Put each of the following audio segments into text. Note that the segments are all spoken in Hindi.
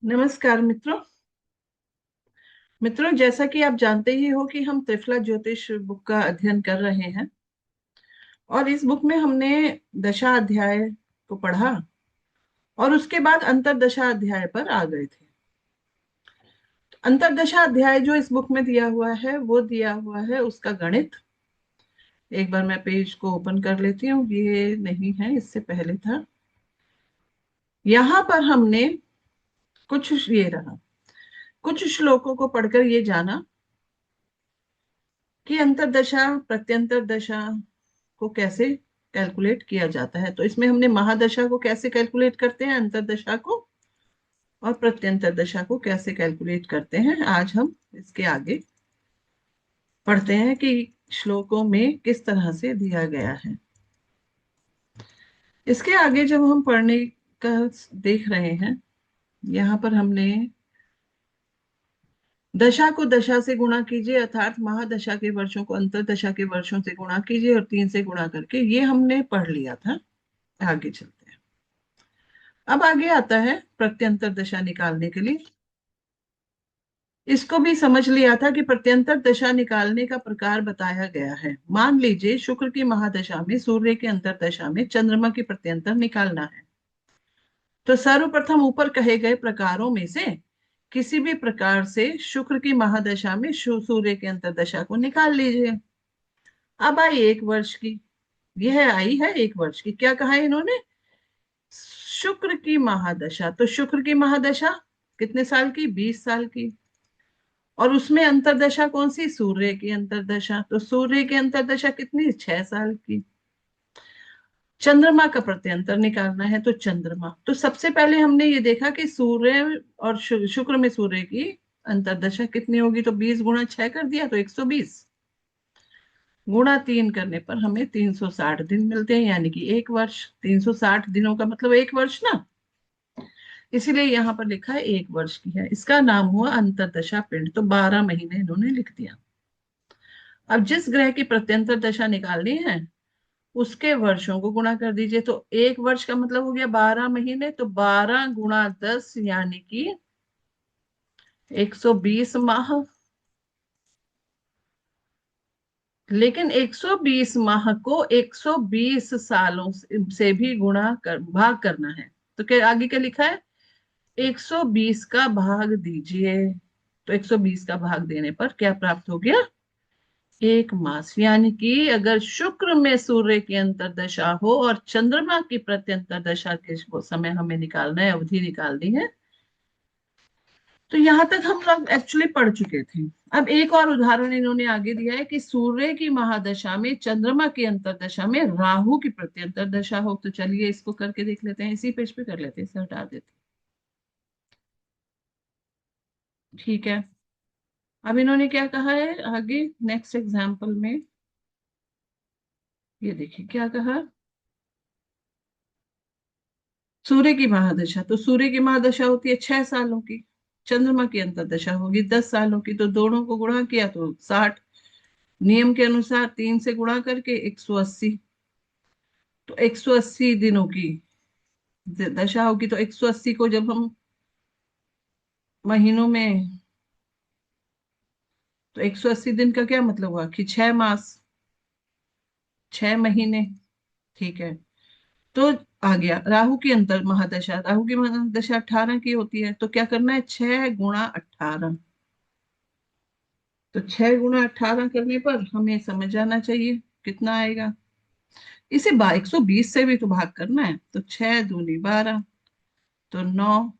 नमस्कार मित्रों। जैसा कि आप जानते ही हो कि हम त्रिफला ज्योतिष बुक का अध्ययन कर रहे हैं और इस बुक में हमने दशा अध्याय को पढ़ा और उसके बाद अंतरदशा अध्याय पर आ गए थे। अंतरदशा अध्याय जो इस बुक में दिया हुआ है वो दिया हुआ है उसका गणित। एक बार मैं पेज को ओपन कर लेती हूँ, ये नहीं है, इससे पहले था। यहाँ पर हमने ये रहा, कुछ श्लोकों को पढ़कर ये जाना कि अंतरदशा प्रत्यंतर दशा को कैसे कैलकुलेट किया जाता है। तो इसमें हमने महादशा को कैसे कैलकुलेट करते हैं, अंतरदशा को, और प्रत्यंतर दशा को कैसे कैलकुलेट करते हैं, आज हम इसके आगे पढ़ते हैं कि श्लोकों में किस तरह से दिया गया है। इसके आगे जब हम पढ़ने का देख रहे हैं, यहाँ पर हमने दशा को दशा से गुणा कीजिए, अर्थात महादशा के वर्षों को अंतरदशा के वर्षों से गुणा कीजिए और 3 से गुणा करके, ये हमने पढ़ लिया था। आगे चलते हैं। अब आगे आता है प्रत्यंतर दशा निकालने के लिए। इसको भी समझ लिया था कि प्रत्यंतर दशा निकालने का प्रकार बताया गया है। मान लीजिए शुक्र की महादशा में सूर्य की अंतरदशा में चंद्रमा की प्रत्यंतर निकालना है, तो सर्वप्रथम ऊपर कहे गए प्रकारों में से किसी भी प्रकार से शुक्र की महादशा में सूर्य की अंतरदशा को निकाल लीजिए। अब आई एक वर्ष की, यह आई है एक वर्ष की। क्या कहा है इन्होंने? शुक्र की महादशा, तो शुक्र की महादशा कितने साल की? 20 साल की। और उसमें अंतरदशा कौन सी? सूर्य की अंतरदशा। तो सूर्य की अंतरदशा कितनी? 6 साल की। चंद्रमा का प्रत्यंतर निकालना है, तो चंद्रमा, तो सबसे पहले हमने ये देखा कि सूर्य और शुक्र में सूर्य की अंतरदशा कितनी होगी, तो 20 गुणा 6 कर दिया तो 120, गुणा 3 करने पर हमें 360 दिन मिलते हैं, यानी कि एक वर्ष। 360 दिनों का मतलब एक वर्ष ना, इसीलिए यहाँ पर लिखा है एक वर्ष की है। इसका नाम हुआ अंतरदशा पिंड, तो 12 महीने इन्होंने लिख दिया। अब जिस ग्रह की प्रत्यंतर दशा निकालनी है उसके वर्षों को गुणा कर दीजिए, तो एक वर्ष का मतलब हो गया 12 महीने, तो 12 गुणा 10 यानी कि 120 माह। लेकिन 120 माह को 120 सालों से भी भाग करना है, तो क्या आगे क्या लिखा है? 120 का भाग दीजिए, तो 120 का भाग देने पर क्या प्राप्त हो गया? एक मास। यानी कि अगर शुक्र में सूर्य की अंतरदशा हो और चंद्रमा की प्रत्यंतर दशा के वो समय हमें निकालना है, अवधि निकालनी है, तो यहां तक हम लोग एक्चुअली पढ़ चुके थे। अब एक और उदाहरण इन्होंने आगे दिया है कि सूर्य की महादशा में चंद्रमा की अंतरदशा में राहु की प्रत्यंतर दशा हो। तो चलिए इसको करके देख लेते हैं, इसी पेज पे कर लेते हैं, इसे हटा देते हैं। ठीक है। अब इन्होंने क्या कहा है आगे नेक्स्ट एग्जाम्पल में, ये देखिए क्या कहा। सूर्य की महादशा, तो सूर्य की महादशा होती है 6 सालों की, चंद्रमा की अंतरदशा होगी 10 सालों की, तो दोनों को गुणा किया तो 60। नियम के अनुसार 3 से गुणा करके 180, तो 180 दिनों की दशा होगी। तो 180 को जब हम महीनों में, तो 180 दिन का क्या मतलब हुआ कि 6 मास, 6 महीने। ठीक है। तो आ गया राहु की अंतर महादशा। राहु की महादशा 18 की होती है, तो क्या करना है? 6 गुणा 18। तो 6 गुणा 18 करने पर हमें समझ आना चाहिए कितना आएगा। इसे 120 से भी तो भाग करना है, तो 6 दूनी 12, तो 9,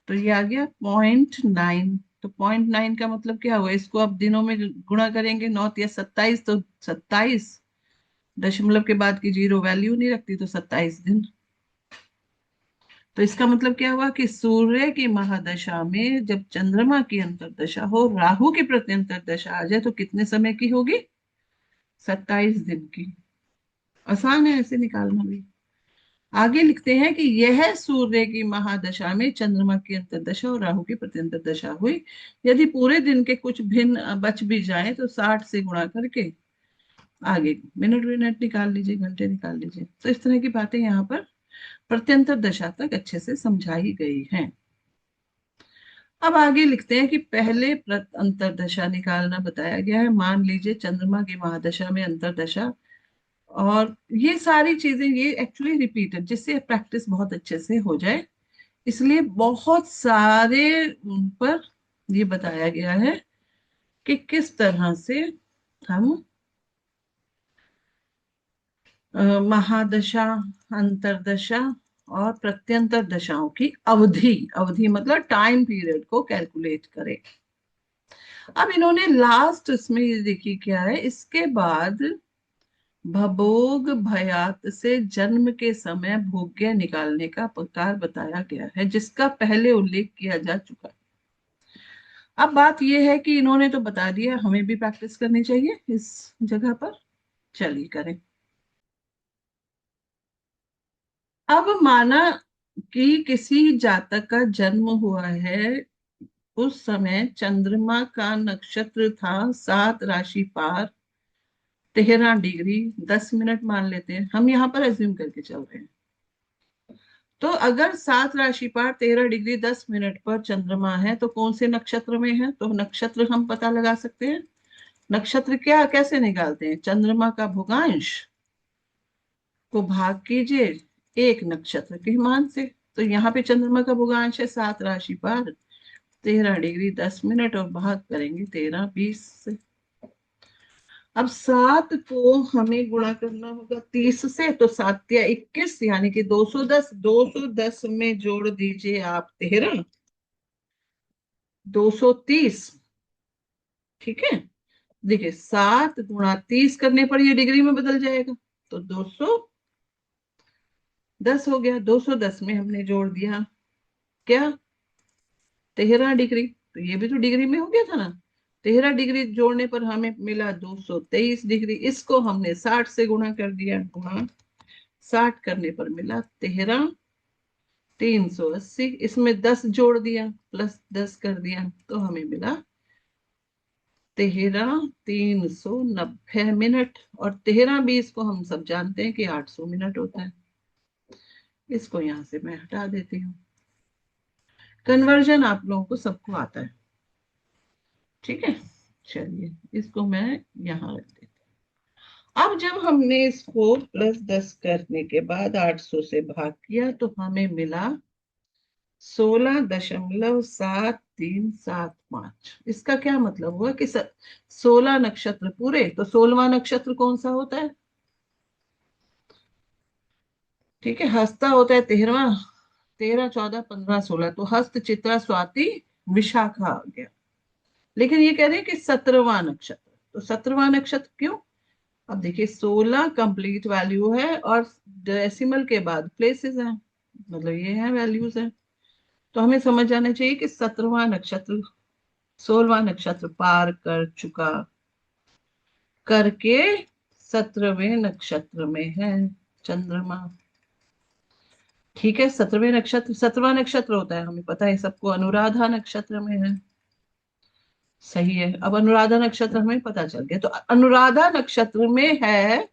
तो ये आ गया 0.9। तो 0.9 का मतलब क्या हुआ? इसको आप दिनों में गुणा करेंगे, 9 या 27, तो 27, दशमलव के बाद की जीरो वैल्यू नहीं रखती, तो 27 दिन। तो इसका मतलब क्या हुआ कि सूर्य की महादशा में जब चंद्रमा की अंतरदशा हो, राहु की प्रत्यंतर दशा आ जाए, तो कितने समय की होगी? 27 दिन की। आसान है ऐसे निकालना भी। आगे लिखते हैं कि यह सूर्य की महादशा में चंद्रमा की अंतरदशा और राहु की प्रत्यंतर दशा हुई। यदि पूरे दिन के कुछ भिन्न बच भी जाए तो 60 से गुणा करके आगे मिनट विनट निकाल लीजिए, घंटे निकाल लीजिए। तो इस तरह की बातें यहाँ पर प्रत्यंतर दशा तक अच्छे से समझाई गई है। अब आगे लिखते हैं कि पहले अंतरदशा निकालना बताया गया है। मान लीजिए चंद्रमा की महादशा में अंतरदशा, और ये सारी चीजें ये एक्चुअली रिपीटेड, जिससे प्रैक्टिस बहुत अच्छे से हो जाए, इसलिए बहुत सारे उन पर ये बताया गया है कि किस तरह से हम महादशा, अंतरदशा और प्रत्यंतर दशाओं की अवधि, अवधि मतलब टाइम पीरियड को कैलकुलेट करें। अब इन्होंने लास्ट इसमें ये देखिए क्या है, इसके बाद भभोग भयात से जन्म के समय भोग्य निकालने का प्रकार बताया गया है, जिसका पहले उल्लेख किया जा चुका है। अब बात यह है कि इन्होंने तो बता दिया, हमें भी प्रैक्टिस करनी चाहिए इस जगह पर। चलिए करें। अब माना कि किसी जातक का जन्म हुआ है, उस समय चंद्रमा का नक्षत्र था 7 राशि पार 13 डिग्री 10 मिनट, मान लेते हैं हम यहाँ पर एज्यूम करके चल रहे हैं। तो अगर 7 राशि पार 13 डिग्री 10 मिनट पर चंद्रमा है तो कौन से नक्षत्र में है, तो नक्षत्र हम पता लगा सकते हैं। नक्षत्र क्या कैसे निकालते हैं, चंद्रमा का भुगांश को भाग कीजिए एक नक्षत्र के मान से। तो यहाँ पे चंद्रमा का भुगांश है 7 राशि पार 13 डिग्री 10 मिनट, और भाग करेंगे 13 20 से। अब 7 को हमें गुणा करना होगा 30 से, तो 7 या 21 यानी कि 210। 210 में जोड़ दीजिए आप 13, 230। ठीक है, देखिए 7 गुणा 30 करने पर ये डिग्री में बदल जाएगा, तो 210 हो गया। 210 में हमने जोड़ दिया क्या, 13 डिग्री, तो ये भी तो डिग्री में हो गया था ना। 13 डिग्री जोड़ने पर हमें मिला 223 डिग्री। इसको हमने 60 से गुणा कर दिया, गुणा 60 करने पर मिला 13 380। इसमें 10 जोड़ दिया, प्लस 10 कर दिया, तो हमें मिला 13 390 मिनट। और 13 20 को हम सब जानते हैं कि 800 मिनट होता है। इसको यहां से मैं हटा देती हूँ। कन्वर्जन आप लोगों को सबको आता है, ठीक है। चलिए इसको मैं यहाँ रख देती हूँ। अब जब हमने इसको +10 करने के बाद 800 से भाग किया तो हमें मिला 16.7375। इसका क्या मतलब हुआ कि 16 नक्षत्र पूरे, तो 16वां नक्षत्र कौन सा होता है, ठीक है, हस्ता होता है 13वां। 13 14 15 16, तो हस्त चित्रा स्वाति विशाखा आ गया। लेकिन ये कह रहे हैं कि 17वां नक्षत्र, तो 17वां नक्षत्र क्यों, अब देखिए 16 कंप्लीट वैल्यू है और डेसिमल के बाद प्लेसेस हैं, मतलब ये है वैल्यूज हैं। तो हमें समझ जाना चाहिए कि 17वां नक्षत्र 16वां नक्षत्र पार कर चुका करके 17वें नक्षत्र में है चंद्रमा। ठीक है, 17वें नक्षत्र 17वां नक्षत्र होता है, हमें पता है सबको, अनुराधा नक्षत्र में है। सही है, अब अनुराधा नक्षत्र हमें पता चल गया। तो अनुराधा नक्षत्र में है,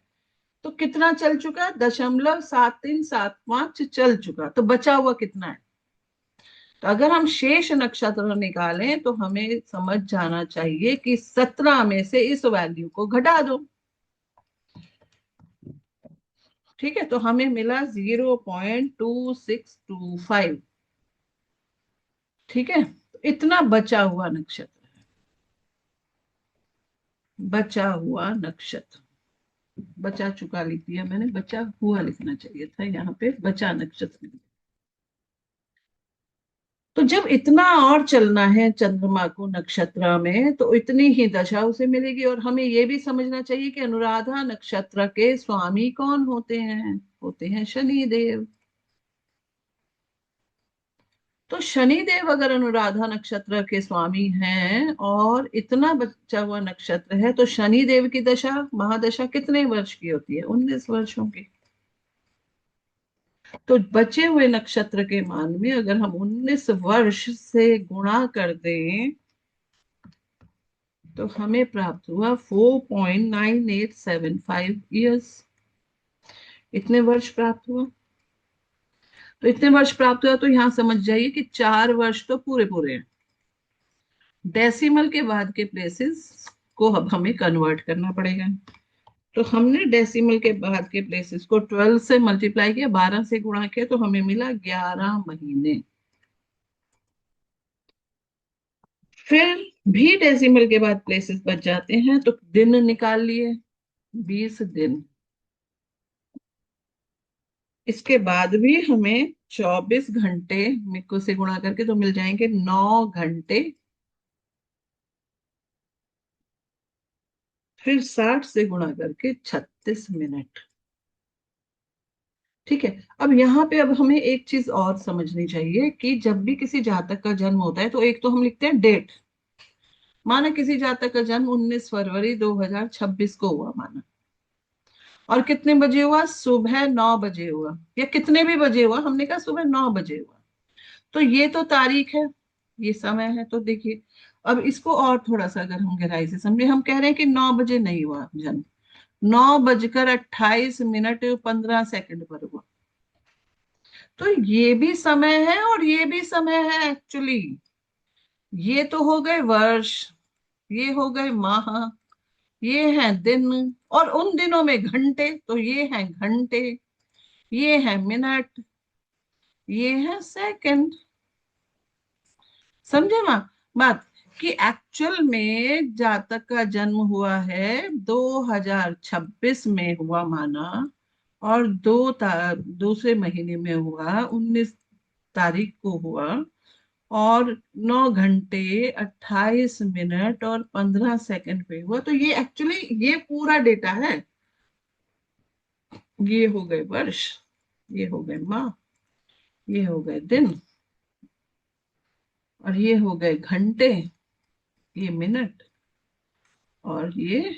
तो कितना चल चुका, 0.7375 चल चुका, तो बचा हुआ कितना है। तो अगर हम शेष नक्षत्र निकालें तो हमें समझ जाना चाहिए कि 17 में से इस वैल्यू को घटा दो। ठीक है, तो हमें मिला 0.2625। ठीक है, तो इतना बचा हुआ नक्षत्र है, बचा हुआ नक्षत्र। बचा चुका लिख दिया मैंने, बचा हुआ लिखना चाहिए था, यहाँ पे बचा नक्षत्र। तो जब इतना और चलना है चंद्रमा को नक्षत्र में, तो इतनी ही दशा उसे मिलेगी। और हमें यह भी समझना चाहिए कि अनुराधा नक्षत्र के स्वामी कौन होते हैं, होते हैं शनि देव। तो शनि देव अगर अनुराधा नक्षत्र के स्वामी हैं और इतना बचा हुआ नक्षत्र है, तो शनि देव की दशा महादशा कितने वर्ष की होती है, 19 वर्षों की। तो बचे हुए नक्षत्र के मान में अगर हम 19 वर्ष से गुणा कर दें तो हमें प्राप्त हुआ 4.9875 ईयर्स। इतने वर्ष प्राप्त हुआ। तो इतने वर्ष प्राप्त हुआ, तो यहां समझ जाइए कि 4 वर्ष तो पूरे पूरे हैं। डेसिमल के बाद के प्लेसेस को अब हमें कन्वर्ट करना पड़ेगा। तो हमने डेसिमल के बाद के प्लेसेस को 12 से मल्टीप्लाई किया, 12 से गुणा किया, तो हमें मिला 11 महीने। फिर भी डेसिमल के बाद प्लेसेस बच जाते हैं, तो दिन निकाल लिए, 20 दिन। इसके बाद भी हमें 24 घंटे मिको से गुणा करके तो मिल जाएंगे 9 घंटे। फिर 60 से गुणा करके 36 मिनट। ठीक है। अब यहाँ पे अब हमें एक चीज और समझनी चाहिए कि जब भी किसी जातक का जन्म होता है तो एक तो हम लिखते हैं डेट। माना किसी जातक का जन्म 19 फरवरी 2026 को हुआ, माना, और कितने बजे हुआ, सुबह 9 बजे हुआ, या कितने भी बजे हुआ, हमने कहा सुबह 9 बजे हुआ, तो ये तो तारीख है, ये समय है। तो देखिए, अब इसको और थोड़ा सा अगर हम गहराई से समझे, हम कह रहे हैं कि 9 बजे नहीं हुआ जन्म, 9 बजकर 28 मिनट 15 सेकंड पर हुआ। तो ये भी समय है और ये भी समय है एक्चुअली। ये तो हो गए वर्ष, ये हो गए माह, ये हैं दिन, और उन दिनों में घंटे, तो ये हैं घंटे, ये हैं मिनट, ये हैं सेकंड। समझे माँ बात, कि एक्चुअल में जातक का जन्म हुआ है 2026 में हुआ, माना, और दूसरे महीने में हुआ, 19 तारीख को हुआ, और 9 घंटे 28 मिनट और 15 सेकंड पे हुआ। तो ये एक्चुअली ये पूरा डेटा है। ये हो गए वर्ष, ये हो गए माह, ये हो गए दिन, और ये हो गए घंटे, ये मिनट, और ये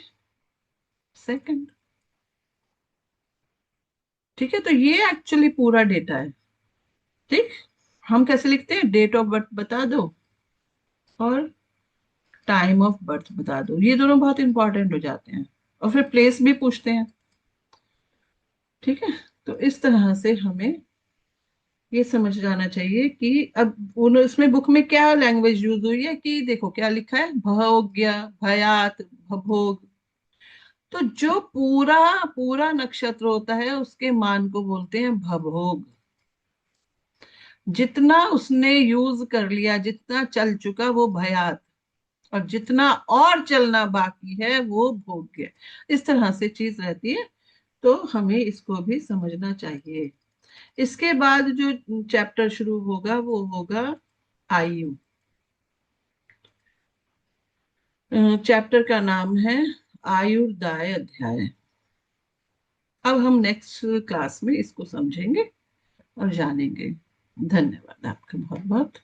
सेकंड। ठीक है, तो ये एक्चुअली पूरा डेटा है। ठीक। हम कैसे लिखते हैं, डेट ऑफ बर्थ बता दो और टाइम ऑफ बर्थ बता दो, ये दोनों बहुत इंपॉर्टेंट हो जाते हैं, और फिर प्लेस भी पूछते हैं। ठीक है। तो इस तरह से हमें ये समझ जाना चाहिए कि अब उन उसमें बुक में क्या लैंग्वेज यूज हुई है, कि देखो क्या लिखा है, भोग्य, भयात, भोग। तो जो पूरा पूरा नक्षत्र होता है उसके मान को बोलते हैं भभोग। जितना उसने यूज कर लिया, जितना चल चुका, वो भयात, और जितना और चलना बाकी है वो भोग्य। इस तरह से चीज रहती है। तो हमें इसको भी समझना चाहिए। इसके बाद जो चैप्टर शुरू होगा वो होगा आयु। चैप्टर का नाम है आयुर्दाय अध्याय। अब हम नेक्स्ट क्लास में इसको समझेंगे और जानेंगे। धन्यवाद आपका बहुत बहुत।